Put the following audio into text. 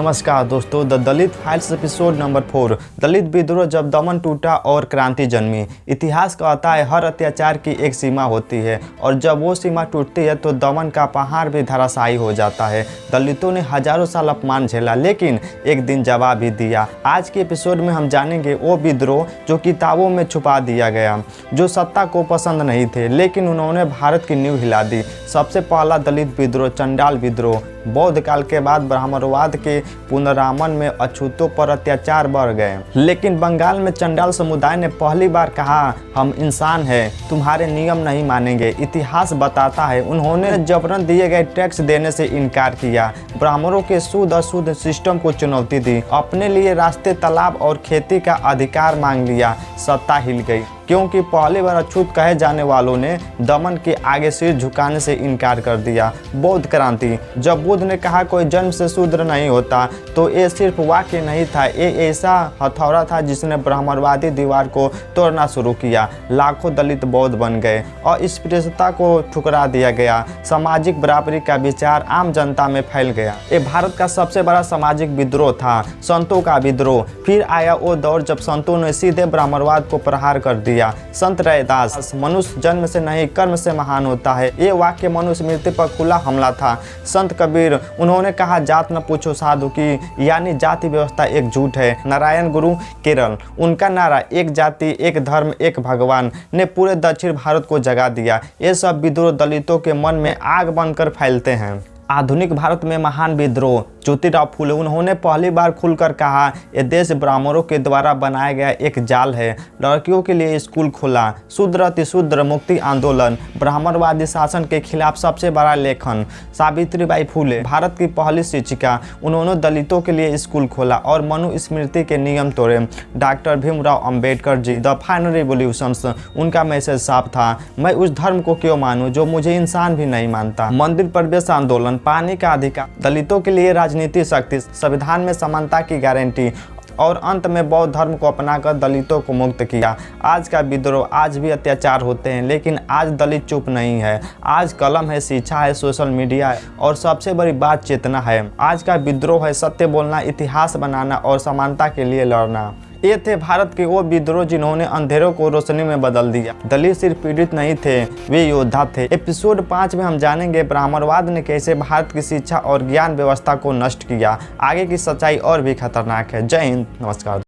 नमस्कार दोस्तों, the Dalit files episode number 4। दलित विद्रोह जब दमन टूटा और क्रांति जन्मी। इतिहास कहता है हर अत्याचार की एक सीमा होती है और जब वो सीमा टूटती है तो दमन का पहाड़ भी धराशायी हो जाता है। दलितों ने हजारों साल अपमान झेला लेकिन एक दिन जवाब भी दिया। आज के एपिसोड में हम जानेंगे वो विद्रोह जो किताबों में छुपा दिया गया, जो सत्ता को पसंद नहीं थे लेकिन उन्होंने भारत की नींव हिला दी। सबसे पहला दलित विद्रोह चंडाल विद्रोह। बौद्ध काल के बाद ब्राह्मणवाद के पुनरागमन में अछूतों पर अत्याचार बढ़ गए, लेकिन बंगाल में चंडाल समुदाय ने पहली बार कहा हम इंसान हैं, तुम्हारे नियम नहीं मानेंगे। इतिहास बताता है उन्होंने जबरन दिए गए टैक्स देने से इनकार किया, ब्राह्मणों के शुद्ध अशुद्ध सिस्टम को चुनौती दी, अपने लिए रास्ते, तालाब और खेती का अधिकार मांग लिया। सत्ता हिल गई क्योंकि पहली बार अछूत कहे जाने वालों ने दमन के आगे सिर झुकाने से इनकार कर दिया। बौद्ध क्रांति। जब बुद्ध ने कहा कोई जन्म से शूद्र नहीं होता तो ये सिर्फ वाक्य नहीं था, ये ऐसा हथौड़ा था जिसने ब्राह्मणवादी दीवार को तोड़ना शुरू किया। लाखों दलित बौद्ध बन गए और अस्पृश्यता को ठुकरा दिया गया। सामाजिक बराबरी का विचार आम जनता में फैल गया। ये भारत का सबसे बड़ा सामाजिक विद्रोह था। संतों का विद्रोह। फिर आया वो दौर जब संतों ने सीधे ब्राह्मणवाद को प्रहार कर दिया। संत रैदास, मनुष्य जन्म से नहीं कर्म से महान होता है, ये वाक्य मनुष्य मृत्यु पर खुला हमला था। संत कबीर, उन्होंने कहा जात न पूछो साधु की, यानी जाति व्यवस्था एक झूठ है। नारायण गुरु केरल, उनका नारा एक जाति एक धर्म एक भगवान ने पूरे दक्षिण भारत को जगा दिया। ये सब विद्रोह दलितों के मन में आग बनकर फैलते हैं। आधुनिक भारत में महान विद्रोह। ज्योतिराव फूले, उन्होंने पहली बार खुलकर कहा यह देश ब्राह्मणों के द्वारा बनाया गया एक जाल है। लड़कियों के लिए स्कूल खोला। शूद्र अतिशूद्र मुक्ति आंदोलन। ब्राह्मणवादी शासन के खिलाफ सबसे बड़ा लेखन। सावित्रीबाई फूले, भारत की पहली शिक्षिका, उन्होंने दलितों के लिए स्कूल खोला और मनुस्मृति के नियम तोड़े। Doctor Bhimrao Ambedkar ji, the final revolutions, उनका मैसेज साफ था, मैं उस धर्म को क्यों मानूं जो मुझे इंसान भी नहीं मानता। मंदिर प्रवेश आंदोलन, पानी का अधिकार, दलितों के लिए राजनीतिक शक्ति, संविधान में समानता की गारंटी और अंत में बौद्ध धर्म को अपनाकर दलितों को मुक्त किया। आज का विद्रोह। आज भी अत्याचार होते हैं लेकिन आज दलित चुप नहीं है। आज कलम है, शिक्षा है, सोशल मीडिया है और सबसे बड़ी बात चेतना है। आज का विद्रोह है सत्य बोलना, इतिहास बनाना और समानता के लिए लड़ना। ये थे भारत के वो विद्रोह जिन्होंने अंधेरों को रोशनी में बदल दिया। दलित सिर्फ पीड़ित नहीं थे, वे योद्धा थे। एपिसोड 5 में हम जानेंगे ब्राह्मणवाद ने कैसे भारत की शिक्षा और ज्ञान व्यवस्था को नष्ट किया। आगे की सच्चाई और भी खतरनाक है। जय हिंद, नमस्कार।